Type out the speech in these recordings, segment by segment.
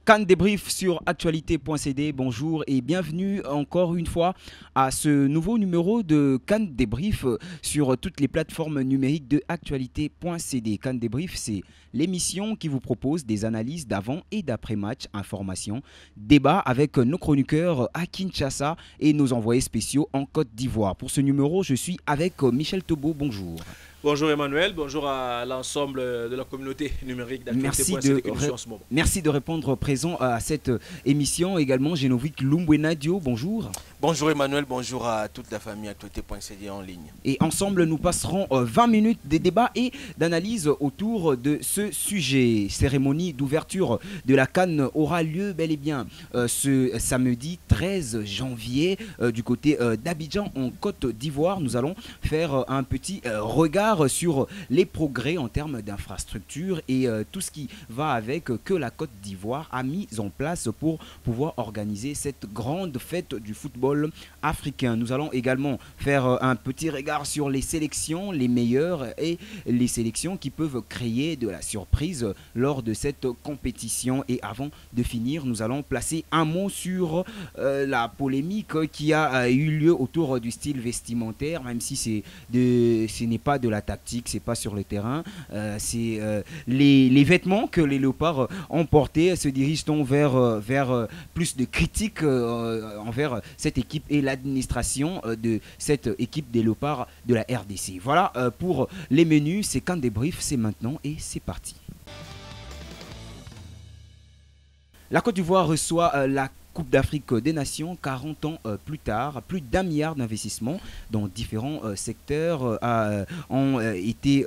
CAN débrief sur actualité.cd, bonjour et bienvenue encore une fois à ce nouveau numéro de CAN débrief sur toutes les plateformes numériques de actualité.cd. CAN débrief, c'est l'émission qui vous propose des analyses d'avant et d'après match, informations, débats avec nos chroniqueurs à Kinshasa et nos envoyés spéciaux en Côte d'Ivoire. Pour ce numéro, je suis avec Michel Tobo, bonjour. Bonjour Emmanuel, bonjour à l'ensemble de la communauté numérique d'actualité.cd que nous sommes en ce moment. Merci de répondre présent à cette émission. Également, Génovic Lumbwenadio, bonjour. Bonjour Emmanuel, bonjour à toute la famille actualité.cd en ligne. Et ensemble, nous passerons 20 minutes de débat et d'analyse autour de ce sujet. Cérémonie d'ouverture de la CAN aura lieu bel et bien ce samedi 13 janvier du côté d'Abidjan en Côte d'Ivoire. Nous allons faire un petit regard sur les progrès en termes d'infrastructures et tout ce qui va avec que la Côte d'Ivoire a mis en place pour pouvoir organiser cette grande fête du football africain. Nous allons également faire un petit regard sur les sélections, les meilleures et les sélections qui peuvent créer de la surprise lors de cette compétition. Et avant de finir, nous allons placer un mot sur la polémique qui a eu lieu autour du style vestimentaire, même si ce n'est pas de la tactique, c'est pas sur le terrain, c'est les vêtements que les léopards ont portés se dirigent vers plus de critiques envers cette équipe et l'administration de cette équipe des léopards de la RDC. Voilà pour les menus, c'est CAN débrief, c'est maintenant et c'est parti. La Côte d'Ivoire reçoit la Coupe d'Afrique des Nations 40 ans plus tard. Plus d'1 milliard d'investissements dans différents secteurs ont été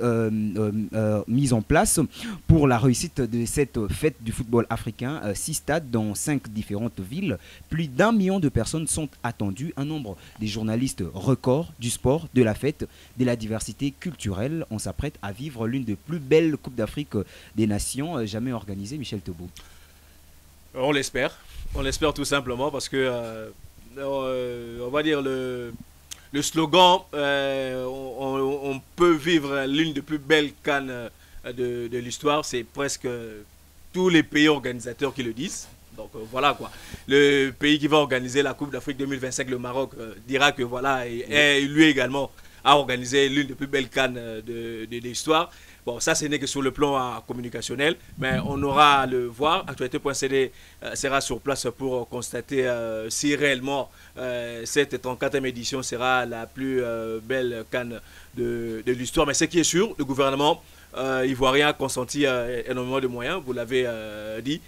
mis en place pour la réussite de cette fête du football africain. 6 stades dans 5 différentes villes. Plus d'1 million de personnes sont attendues. Un nombre des journalistes record du sport, de la fête, de la diversité culturelle. On s'apprête à vivre l'une des plus belles Coupes d'Afrique des Nations jamais organisées. Michel Tobo. On l'espère tout simplement parce que, on va dire, le slogan, on peut vivre l'une des plus belles cannes de l'histoire, c'est presque tous les pays organisateurs qui le disent. Donc voilà quoi. Le pays qui va organiser la Coupe d'Afrique 2025, le Maroc, dira que voilà, et lui également a organisé l'une des plus belles cannes de l'histoire. Bon, ça, ce n'est que sur le plan communicationnel, mais on aura à le voir. Actualité.cd sera sur place pour constater si réellement cette 34e édition sera la plus belle CAN de l'histoire. Mais ce qui est sûr, le gouvernement ivoirien a consenti énormément de moyens, vous l'avez dit.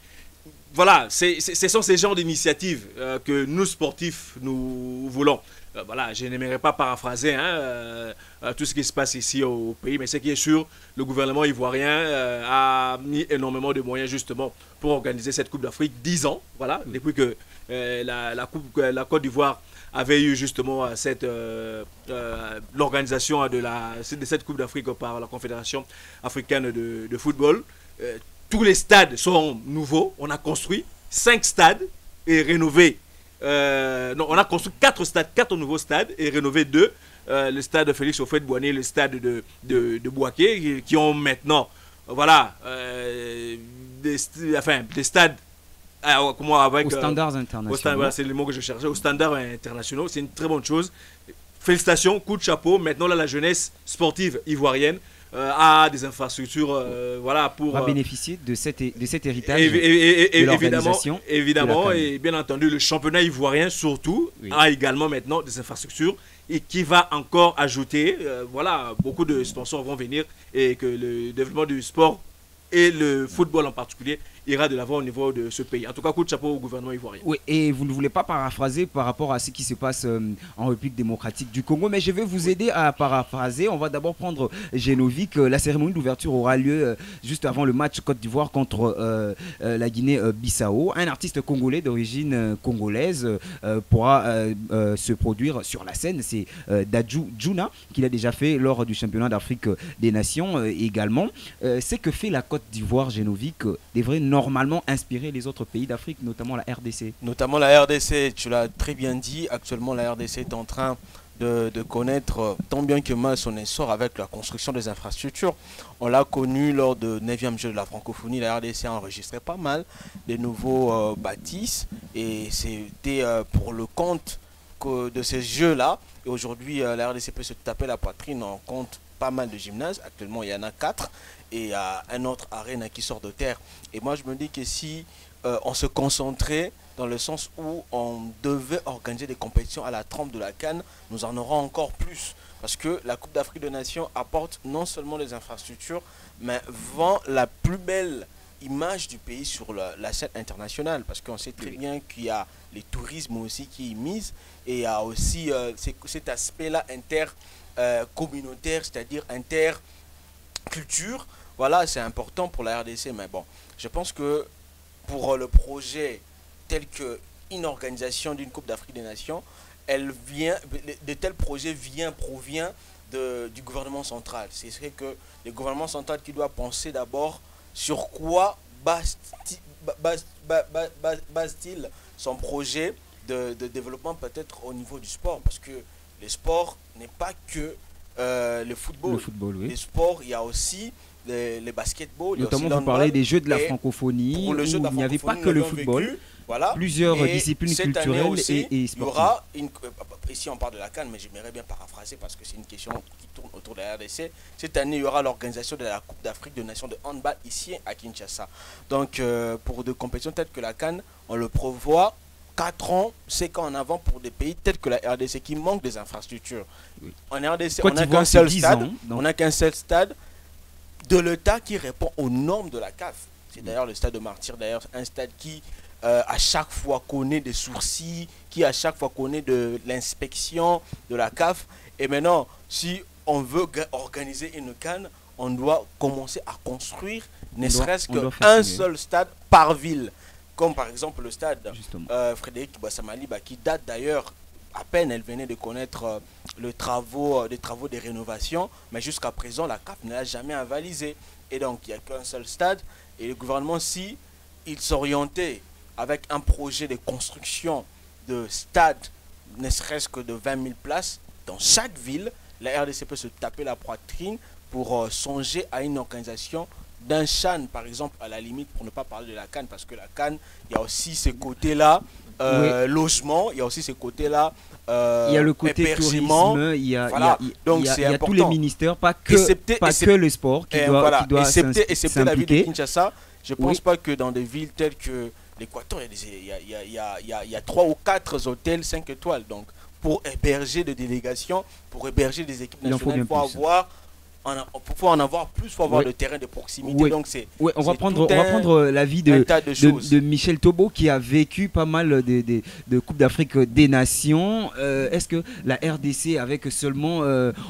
Voilà, ce sont ces genres d'initiatives que nous, sportifs, nous voulons. Voilà, je n'aimerais pas paraphraser tout ce qui se passe ici au pays, mais ce qui est sûr, le gouvernement ivoirien a mis énormément de moyens justement pour organiser cette Coupe d'Afrique. 10 ans, voilà, depuis que la Côte d'Ivoire avait eu justement l'organisation de cette Coupe d'Afrique par la Confédération africaine de football. Tous les stades sont nouveaux, on a construit 5 stades et rénové. Non, on a construit 4 stades, 4 nouveaux stades et rénové 2. Le stade Félix Houphouët-Boigny, le stade de Bouaké, qui ont maintenant, voilà, des stades avec, aux standards internationaux. Voilà, c'est le mot que je cherchais, aux standards internationaux. C'est une très bonne chose. Félicitations, coup de chapeau. Maintenant, là, la jeunesse sportive ivoirienne a des infrastructures voilà, pour va bénéficier de cet héritage de l'organisation. Évidemment, et bien entendu, le championnat ivoirien surtout a également maintenant des infrastructures et qui va encore ajouter, voilà, beaucoup de sponsors vont venir et que le développement du sport et le football en particulier ira de l'avant au niveau de ce pays. En tout cas, coup de chapeau au gouvernement ivoirien. Oui, et vous ne voulez pas paraphraser par rapport à ce qui se passe en République démocratique du Congo, mais je vais vous aider à paraphraser. On va d'abord prendre Génovic. La cérémonie d'ouverture aura lieu juste avant le match Côte d'Ivoire contre la Guinée-Bissau. Un artiste congolais d'origine congolaise pourra se produire sur la scène. C'est Dadju Djouna, qu'il a déjà fait lors du championnat d'Afrique des Nations également. Ce que fait la Côte d'Ivoire, Génovic, devrait normalement inspirer les autres pays d'Afrique, notamment la RDC. Notamment la RDC, tu l'as très bien dit, actuellement la RDC est en train de connaître tant bien que mal son essor avec la construction des infrastructures. On l'a connu lors de 9e Jeux de la francophonie. La RDC a enregistré pas mal de nouveaux bâtisses et c'était pour le compte de ces jeux-là. Et aujourd'hui, la RDC peut se taper la poitrine. On compte pas mal de gymnases. Actuellement, il y en a 4 et il y a un autre arène qui sort de terre. Et moi, je me dis que si on se concentrait dans le sens où on devait organiser des compétitions à la trempe de la CAN, nous en aurons encore plus. Parce que la Coupe d'Afrique des Nations apporte non seulement des infrastructures, mais vend la plus belle image du pays sur la scène internationale. Parce qu'on sait très bien qu'il y a les tourismes aussi qui y misent. Et il y a aussi cet aspect-là intercommunautaire, c'est-à-dire interculture. Voilà, c'est important pour la RDC. Mais bon, je pense que pour le projet tel qu'une organisation d'une Coupe d'Afrique des Nations, de tels projets provient du gouvernement central. C'est vrai que le gouvernement central qui doit penser d'abord sur quoi base-t-il son projet de développement peut-être au niveau du sport. Parce que le sport n'est pas que le football. Le football, oui. Le sport, il y a aussi les basketball. Notamment, vous parlez des Jeux de la francophonie, où il n'y avait pas que le football. Voilà. Plusieurs disciplines culturelles aussi, et sportives. Il y aura ici on parle de la CAN, mais j'aimerais bien paraphraser parce que c'est une question qui tourne autour de la RDC. Cette année, il y aura l'organisation de la Coupe d'Afrique des Nations de handball ici à Kinshasa. Donc, pour des compétitions telles que la CAN, on le prévoit 4 ans, 5 ans en avant pour des pays tels que la RDC qui manquent des infrastructures. Oui. En RDC, on n'a qu'un seul stade. On n'a qu'un seul stade de l'État qui répond aux normes de la CAF. C'est d'ailleurs le stade de Martyr, d'ailleurs un stade qui à chaque fois connaît des sourcils, qui à chaque fois connaît de l'inspection de la CAF. Et maintenant, si on veut organiser une CAN, on doit commencer à construire ne serait-ce qu'un seul stade par ville. Comme par exemple le stade Frédéric Bassamaliba, qui date d'ailleurs, à peine elle venait de connaître des travaux de rénovation, mais jusqu'à présent la CAF ne l'a jamais avalisé. Et donc il n'y a qu'un seul stade. Et le gouvernement, si il s'orientait avec un projet de construction de stade, ne serait-ce que de 20 000 places, dans chaque ville, la RDC peut se taper la poitrine pour songer à une organisation d'un CHAN, par exemple, à la limite, pour ne pas parler de la CAN, parce que la CAN, il y a aussi ce côté-là, logement, il y a aussi ce côté-là, il y a le côté tourisme, il y a, voilà. Donc il y a tous les ministères, pas que le sport qui doit excepté la ville de Kinshasa. Je ne pense pas que dans des villes telles que l'Équateur, il y a 3 ou 4 hôtels 5 étoiles. Donc, pour héberger des délégations, pour héberger des équipes nationales, il faut en avoir plus, il faut avoir le terrain de proximité. Donc on va prendre l'avis de Michel Tobo qui a vécu pas mal de Coupe d'Afrique des Nations. Est-ce que la RDC, avec seulement,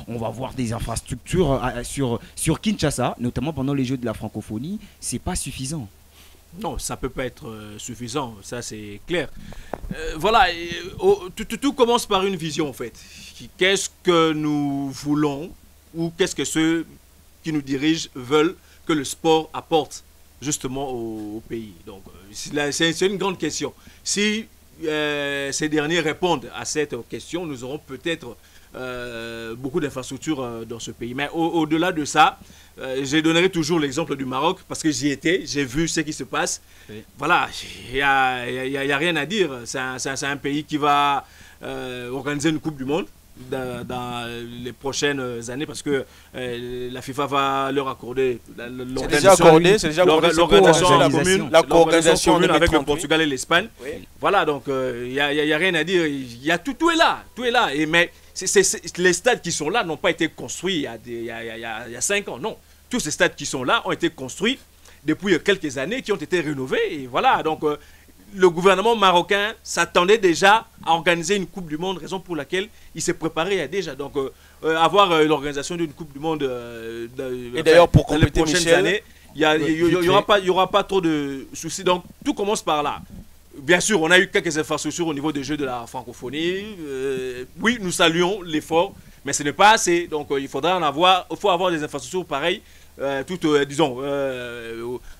on va voir des infrastructures sur Kinshasa, notamment pendant les Jeux de la francophonie, c'est pas suffisant? Non, ça peut pas être suffisant, ça c'est clair. Voilà, tout commence par une vision en fait. Qu'est-ce que nous voulons ou qu'est-ce que ceux qui nous dirigent veulent que le sport apporte justement au pays. Donc c'est une grande question. Si ces derniers répondent à cette question, nous aurons peut-être beaucoup d'infrastructures dans ce pays. Mais au-delà de ça, je donnerai toujours l'exemple du Maroc parce que j'y étais, j'ai vu ce qui se passe. Oui. Voilà, il n'y a rien à dire. C'est un pays qui va organiser une Coupe du Monde dans les prochaines années parce que la FIFA va leur accorder l'organisation commune avec le Portugal et l'Espagne. Oui. Voilà, donc il n'y a rien à dire. Tout est là. Mais les stades qui sont là n'ont pas été construits il y a 5 ans. Non, tous ces stades qui sont là ont été construits depuis quelques années, qui ont été rénovés. Et voilà, donc le gouvernement marocain s'attendait déjà à organiser une Coupe du Monde, raison pour laquelle il s'est préparé il y a déjà. Donc avoir l'organisation d'une Coupe du Monde et d'ailleurs pour dans les prochaines années, il y aura pas trop de soucis. Donc tout commence par là. Bien sûr, on a eu quelques infrastructures au niveau des Jeux de la francophonie. Oui, nous saluons l'effort, mais ce n'est pas assez. Donc il faut avoir des infrastructures pareilles disons,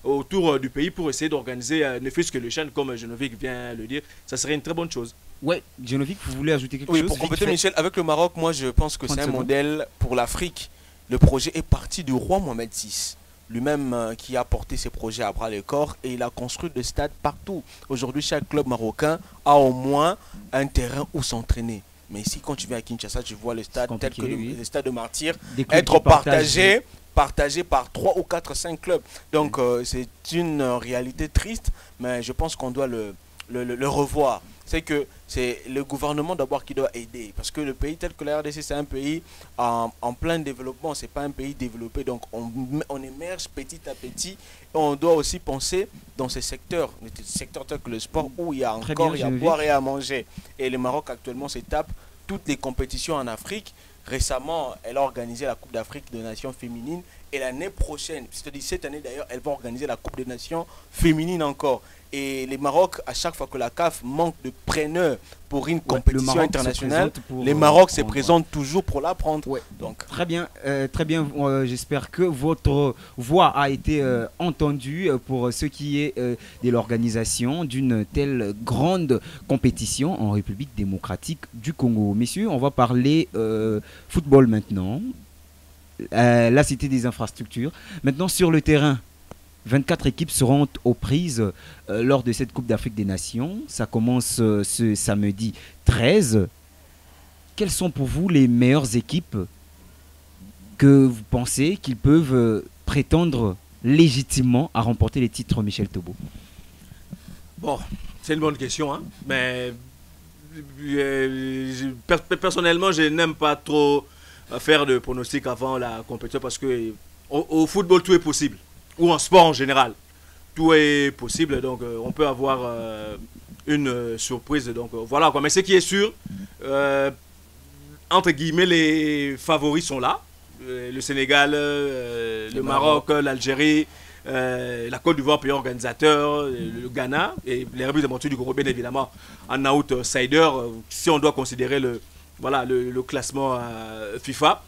autour du pays pour essayer d'organiser, ne fût-ce que le Chan, comme Genovic vient le dire. Ça serait une très bonne chose. Ouais, Genovic, vous voulez ajouter quelque Oui, chose? pour compléter, Michel, avec le Maroc, moi je pense que 30 c'est un secondes. modèle pour l'Afrique. Le projet est parti du roi Mohamed VI, lui-même qui a porté ses projets à bras le corps et il a construit des stades partout. Aujourd'hui, chaque club marocain a au moins un terrain où s'entraîner. Mais ici, quand tu viens à Kinshasa, tu vois les stades tels que compliqué, oui. les stades de Martyrs Des clubs être qui partagent. partagés par 3 ou 4, 5 clubs. Donc c'est une réalité triste, mais je pense qu'on doit le revoir. C'est que c'est le gouvernement d'abord qui doit aider. Parce que le pays tel que la RDC, c'est un pays en plein développement, c'est pas un pays développé. Donc on émerge petit à petit. Et on doit aussi penser dans ces secteurs tels que le sport où il y a Très encore bien, à Genovic. boire et à manger. Et le Maroc actuellement s'étape toutes les compétitions en Afrique. Récemment, elle a organisé la Coupe d'Afrique des Nations féminines et l'année prochaine, c'est-à-dire cette année d'ailleurs, elle va organiser la Coupe des Nations féminines encore. Et les Maroc, à chaque fois que la CAF manque de preneurs pour une compétition Maroc se internationale, présente pour, les Maroc se prendre, présentent toujours pour la prendre. Ouais. Donc, Très bien, très bien. J'espère que votre voix a été entendue pour ce qui est de l'organisation d'une telle grande compétition en République démocratique du Congo. Messieurs, on va parler football maintenant. Là, c'était des infrastructures. Maintenant, sur le terrain, 24 équipes seront aux prises lors de cette Coupe d'Afrique des Nations. Ça commence ce samedi 13. Quelles sont pour vous les meilleures équipes que vous pensez qu'ils peuvent prétendre légitimement à remporter les titres, Michel Tobo? Bon, c'est une bonne question, hein, mais personnellement, je n'aime pas trop faire de pronostics avant la compétition parce que au football, tout est possible. Ou en sport en général. Tout est possible, donc on peut avoir une surprise. Donc voilà quoi. Mais ce qui est sûr, entre guillemets, les favoris sont là. Le Sénégal, le Maroc, l'Algérie, la Côte d'Ivoire, pays organisateur, le Ghana et les Républiques démocratiques du Congo, bien évidemment, en outsider, si on doit considérer le classement FIFA.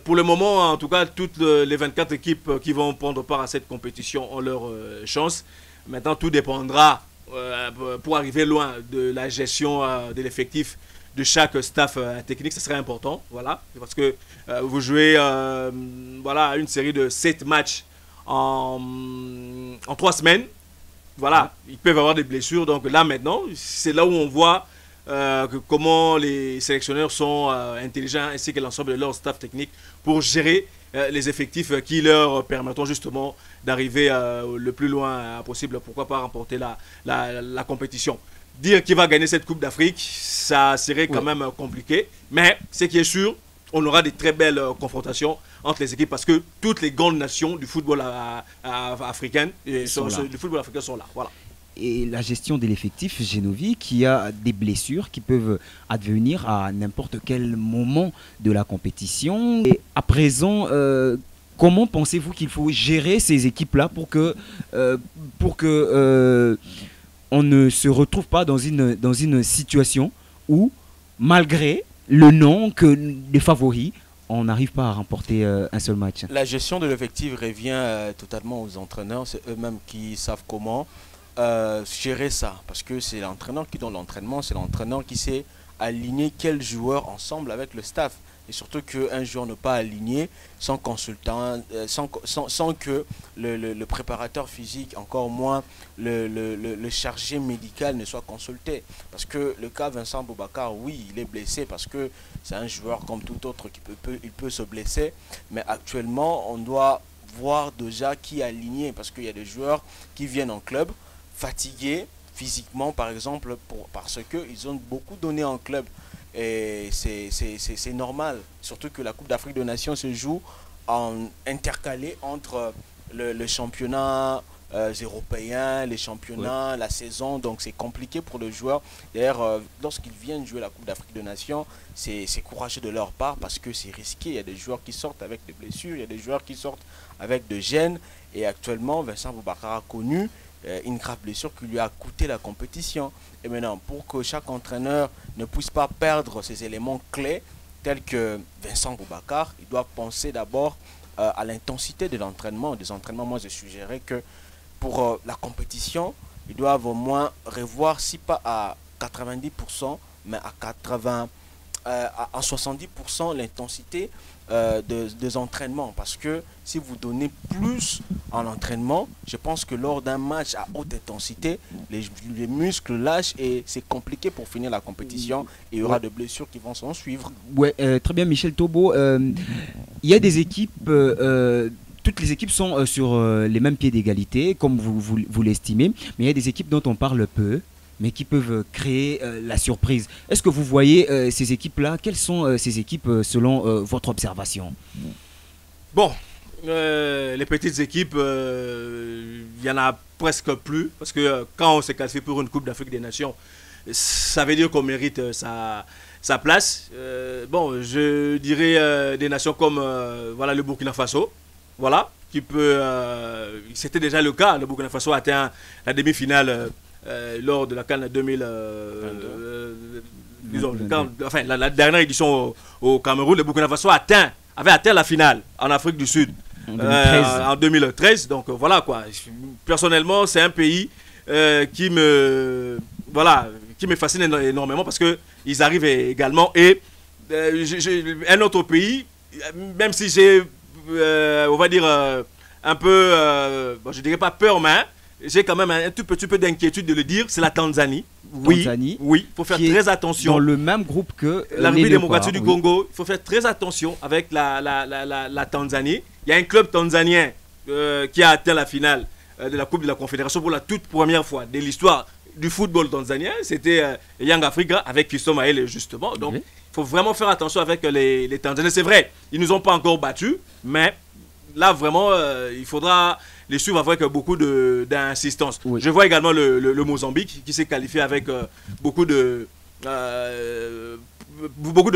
Pour le moment, en tout cas, toutes les 24 équipes qui vont prendre part à cette compétition ont leur chance. Maintenant, tout dépendra, pour arriver loin, de la gestion de l'effectif de chaque staff technique. Ce serait important, voilà, parce que vous jouez une série de 7 matchs en 3 semaines. Voilà, ils peuvent avoir des blessures. Donc là, maintenant, c'est là où on voit comment les sélectionneurs sont intelligents ainsi que l'ensemble de leur staff technique pour gérer les effectifs qui leur permettront justement d'arriver le plus loin possible, pourquoi pas remporter la compétition. Dire qui va gagner cette Coupe d'Afrique, ça serait quand même compliqué, mais ce qui est sûr, on aura des très belles confrontations entre les équipes parce que toutes les grandes nations du football africain sont là. Voilà. Et la gestion de l'effectif, Genovic, qui a des blessures qui peuvent advenir à n'importe quel moment de la compétition. Et à présent, comment pensez-vous qu'il faut gérer ces équipes-là pour que on ne se retrouve pas dans une situation où, malgré le nom des favoris, on n'arrive pas à remporter un seul match? La gestion de l'effectif revient totalement aux entraîneurs. C'est eux-mêmes qui savent comment gérer ça. Parce que c'est l'entraîneur qui donne l'entraînement, c'est l'entraîneur qui sait aligner quels joueurs ensemble avec le staff. Et surtout qu'un joueur n'est pas aligné sans consultant, sans que le préparateur physique, encore moins le chargé médical ne soit consulté. Parce que le cas Vincent Boubacar, oui, il est blessé parce que c'est un joueur comme tout autre qui peut se blesser. Mais actuellement, on doit voir déjà qui est aligné. Parce qu'il y a des joueurs qui viennent en club fatigués physiquement, par exemple, parce qu'ils ont beaucoup donné en club. Et c'est normal, surtout que la Coupe d'Afrique des Nations se joue intercalée entre le championnat européen, les championnats, la saison, donc c'est compliqué pour le joueur. D'ailleurs, lorsqu'ils viennent jouer la Coupe d'Afrique des Nations, c'est courageux de leur part parce que c'est risqué. Il y a des joueurs qui sortent avec des blessures, il y a des joueurs qui sortent avec des gènes. Et actuellement, Vincent Boubacar a connu une grave blessure qui lui a coûté la compétition. Et maintenant, pour que chaque entraîneur ne puisse pas perdre ces éléments clés, tels que Vincent Boubacar, il doit penser d'abord à l'intensité de l'entraînement, des entraînements. Moi, je suggérerais que pour la compétition, ils doivent au moins revoir, si pas à 90%, mais à 80, à 70% l'intensité des entraînements. Parce que si vous donnez plus en entraînement, je pense que lors d'un match à haute intensité, les muscles lâchent et c'est compliqué pour finir la compétition. Et il y aura des blessures qui vont s'en suivre. Ouais, très bien, Michel Tobo. Il y a des équipes, toutes les équipes sont sur les mêmes pieds d'égalité, comme vous l'estimez, mais il y a des équipes dont on parle peu, mais qui peuvent créer la surprise. Est-ce que vous voyez ces équipes-là? Quelles sont ces équipes selon votre observation? Bon, les petites équipes, il y en a presque plus, parce que quand on s'est qualifié pour une Coupe d'Afrique des Nations, ça veut dire qu'on mérite sa place. Bon, je dirais des nations comme voilà, le Burkina Faso, voilà, qui peut... c'était déjà le cas, le Burkina Faso a atteint la demi-finale lors de la CAN 2000, enfin la dernière édition au Cameroun. Le Burkina Faso avait atteint la finale en Afrique du Sud en 2013. Donc voilà quoi. Personnellement, c'est un pays qui me fascine énormément parce que ils arrivent également et un autre pays, même si j'ai on va dire un peu bon, je dirais pas peur, mais j'ai quand même un tout petit peu d'inquiétude de le dire, c'est la Tanzanie. Oui, il faut faire très attention. Dans le même groupe que la République démocratique du Congo, il faut faire très attention avec la Tanzanie. Il y a un club tanzanien qui a atteint la finale de la Coupe de la Confédération pour la toute première fois de l'histoire du football tanzanien. C'était Young Africa avec Fiston Maele justement. Donc, il faut vraiment faire attention avec les Tanzaniens. C'est vrai, ils ne nous ont pas encore battus, mais là, vraiment, il faudra les suivre avec beaucoup d'insistance. Oui. Je vois également le Mozambique qui s'est qualifié avec beaucoup de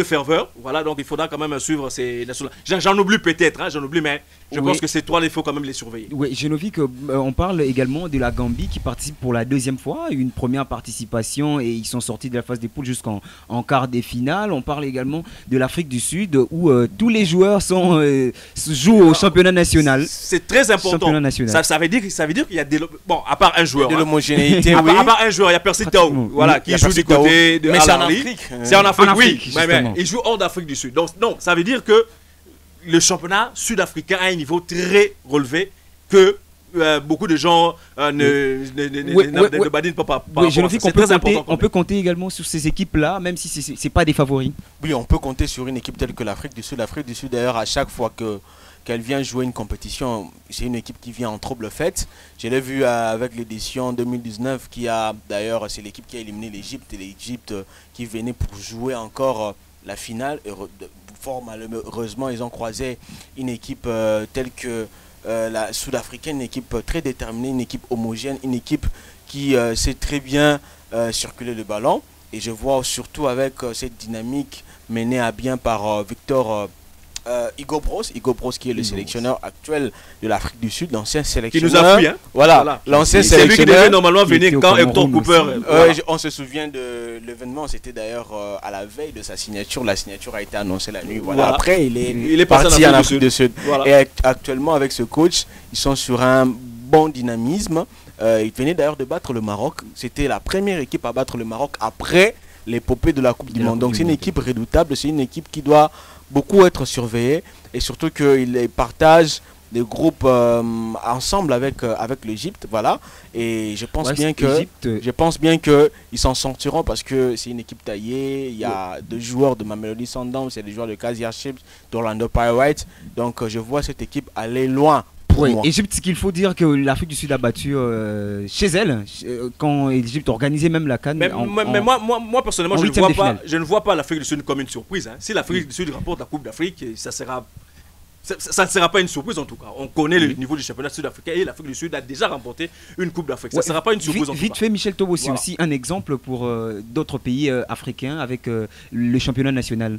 ferveur. Voilà, donc il faudra quand même suivre ces nations-là. J'en oublie peut-être, hein, mais je pense que ces trois, il faut quand même les surveiller. Oui, Genovic, on parle également de la Gambie qui participe pour la deuxième fois, une première participation et ils sont sortis de la phase des poules jusqu'en quart des finales. On parle également de l'Afrique du Sud où tous les joueurs jouent au championnat national. C'est très important. Ça veut dire qu'il y a des... Bon, à part un joueur. De l'homogénéité, oui. À part un joueur, il y a Percy Tau, voilà, qui joue du côté de Al-Ahly. C'est en Afrique, oui. Mais il joue hors d'Afrique du Sud. Donc, non, ça veut dire que le championnat sud-africain a un niveau très relevé que beaucoup de gens ne badinent pas. On peut compter également sur ces équipes-là, même si ce n'est pas des favoris. Oui, on peut compter sur une équipe telle que l'Afrique du Sud. L'Afrique du Sud, d'ailleurs, à chaque fois qu'elle vient jouer une compétition, c'est une équipe qui vient en trouble faite. Je l'ai vu avec l'édition 2019 qui a, d'ailleurs, c'est l'équipe qui a éliminé l'Égypte et l'Égypte qui venait pour jouer encore la finale. Fort malheureusement, ils ont croisé une équipe telle que la sud-africaine, une équipe très déterminée, une équipe homogène, une équipe qui sait très bien circuler le ballon. Et je vois surtout avec cette dynamique menée à bien par Victor Hugo Broos qui est le sélectionneur actuel de l'Afrique du Sud, l'ancien sélectionneur. Qui nous a pris, hein. Voilà, l'ancien sélectionneur. C'est lui qui devait normalement venir quand Hector Cooper. On se souvient de l'événement, c'était d'ailleurs à la veille de sa signature. La signature a été annoncée la nuit. Voilà. Après, il est parti en Afrique du Sud. Voilà. Et actuellement, avec ce coach, ils sont sur un bon dynamisme. Ils venaient d'ailleurs de battre le Maroc. C'était la première équipe à battre le Maroc après l'épopée de la Coupe du Monde. Donc c'est une équipe redoutable, c'est une équipe qui doit beaucoup être surveillée et surtout qu'ils partagent des groupes ensemble avec l'Égypte, voilà. Et je pense bien que ils s'en sortiront parce que c'est une équipe taillée. Il y a deux joueurs de Mamelodi Sundowns, c'est des joueurs de Kaizer Chiefs, d'Orlando Pirates. Donc je vois cette équipe aller loin. Oui, Égypte, ce qu'il faut dire que l'Afrique du Sud a battu chez elle quand l'Égypte organisait même la CAN. Mais moi personnellement, je ne vois pas l'Afrique du Sud comme une surprise. Hein. Si l'Afrique du Sud remporte la Coupe d'Afrique, ça ne sera pas une surprise en tout cas. On connaît le niveau du championnat sud-africain et l'Afrique du Sud a déjà remporté une Coupe d'Afrique. Ça ne sera pas une surprise en tout cas. Vite fait, Michel Tobo, c'est aussi un exemple pour d'autres pays africains avec le championnat national.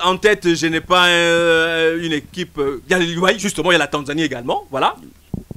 En tête, je n'ai pas une équipe. Justement, il y a la Tanzanie également, voilà.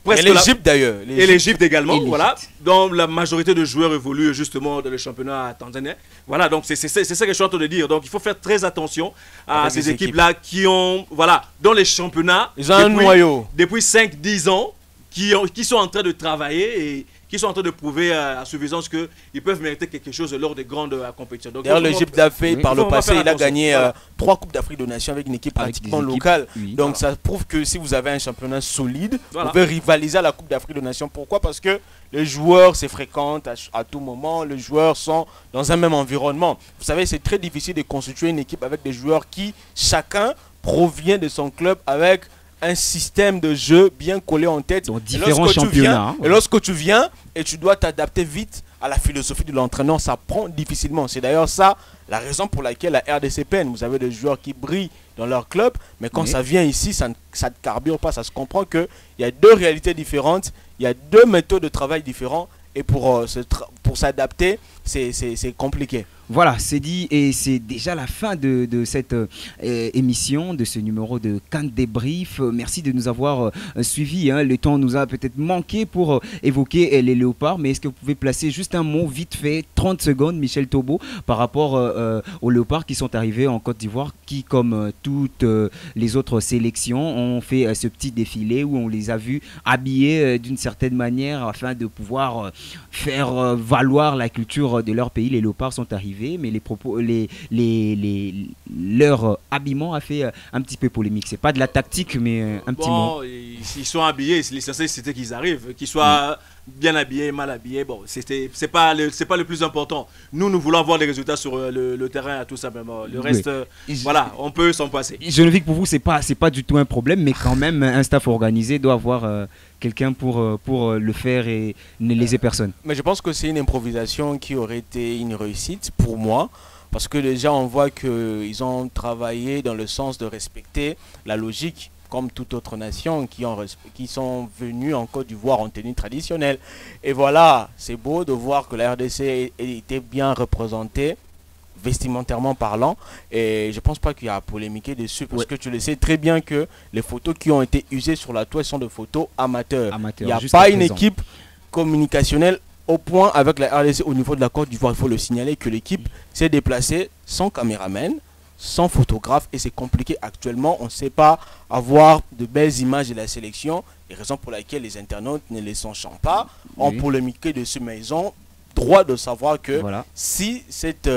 presque Et l'Égypte d'ailleurs. et l'Égypte également, Et voilà, l'Égypte. dont la majorité de joueurs évoluent justement dans le championnat tanzanien. Voilà, donc c'est ça que je suis en train de dire. Donc il faut faire très attention à Avec ces les équipes-là qui ont, voilà, dans les championnats, Ils ont un noyau. depuis 5-10 ans, qui sont en train de travailler et qui sont en train de prouver à suffisance qu'ils peuvent mériter quelque chose lors des grandes compétitions. Donc, D'ailleurs, il faut l'Égypte l'a fait Oui. par Il le faut passé. faire Il a attention. gagné Voilà. 3 Coupes d'Afrique de Nations avec une équipe Avec pratiquement des équipes, locale. oui. Donc ça prouve que si vous avez un championnat solide, Voilà. vous pouvez rivaliser à la Coupe d'Afrique de Nations. Pourquoi? Parce que les joueurs se fréquentent à tout moment. Les joueurs sont dans un même environnement. Vous savez, c'est très difficile de constituer une équipe avec des joueurs qui, chacun, provient de son club avec un système de jeu bien collé en tête. Dans Et différents lorsque tu championnats, viens- hein. Et lorsque tu viens et tu dois t'adapter vite à la philosophie de l'entraîneur, ça prend difficilement. C'est d'ailleurs ça la raison pour laquelle la RDC peine. Vous avez des joueurs qui brillent dans leur club, mais quand Oui. ça vient ici, ça ne carbure pas. Ça se comprend qu'il y a deux réalités différentes, il y a deux méthodes de travail différentes. Et pour s'adapter, c'est compliqué. Voilà, c'est dit et c'est déjà la fin de cette émission, de ce numéro de Cannes Débrief. Merci de nous avoir suivis. Hein. Le temps nous a peut-être manqué pour évoquer les léopards, mais est-ce que vous pouvez placer juste un mot vite fait, 30 secondes, Michel Tobo, par rapport aux léopards qui sont arrivés en Côte d'Ivoire, qui, comme toutes les autres sélections, ont fait ce petit défilé où on les a vus habillés d'une certaine manière afin de pouvoir faire valoir la culture de leur pays. Les léopards sont arrivés, mais leur habillement a fait un petit peu polémique. C'est pas de la tactique, mais un petit mot. Bon, ils sont habillés, l'essentiel c'était qu'ils arrivent, qu'ils soient bien habillés, mal habillés. Bon, c'est pas le plus important. Nous voulons avoir des résultats sur le terrain, tout simplement. Le reste, voilà, on peut s'en passer. Geneviève, pour vous, c'est pas du tout un problème, mais quand même, un staff organisé doit avoir quelqu'un pour le faire et ne léser personne. Mais je pense que c'est une improvisation qui aurait été une réussite pour moi. Parce que déjà, on voit qu'ils ont travaillé dans le sens de respecter la logique, comme toute autre nation qui sont venus en Côte d'Ivoire en tenue traditionnelle. Et voilà, c'est beau de voir que la RDC était bien représentée, vestimentairement parlant. Et je pense pas qu'il y a à polémiquer dessus, parce que tu le sais très bien que les photos qui ont été usées sur la toile sont des photos amateurs. Il n'y a pas une équipe communicationnelle au point avec la RDC au niveau de la Côte d'Ivoire. Il faut le signaler que l'équipe s'est déplacée sans caméraman, sans photographe, et c'est compliqué actuellement. On ne sait pas avoir de belles images de la sélection, et raison pour laquelle les internautes ne les s'enchantent pas, ont polémiqué dessus, mais ils ont droit de savoir que si cet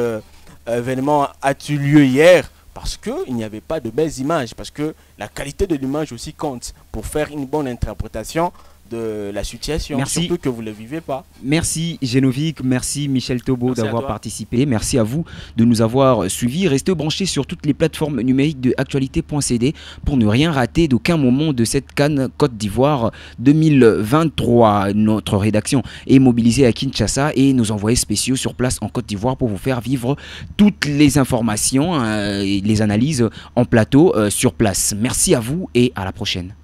événement a-t-il lieu hier, parce qu'il n'y avait pas de belles images, parce que la qualité de l'image aussi compte pour faire une bonne interprétation de la situation, surtout que vous ne le vivez pas. Merci Génovic, merci Michel Tobo d'avoir participé, merci à vous de nous avoir suivis. Restez branchés sur toutes les plateformes numériques de actualité.cd pour ne rien rater d'aucun moment de cette CAN Côte d'Ivoire 2023. Notre rédaction est mobilisée à Kinshasa et nos envoyés spéciaux sur place en Côte d'Ivoire pour vous faire vivre toutes les informations et les analyses en plateau sur place. Merci à vous et à la prochaine.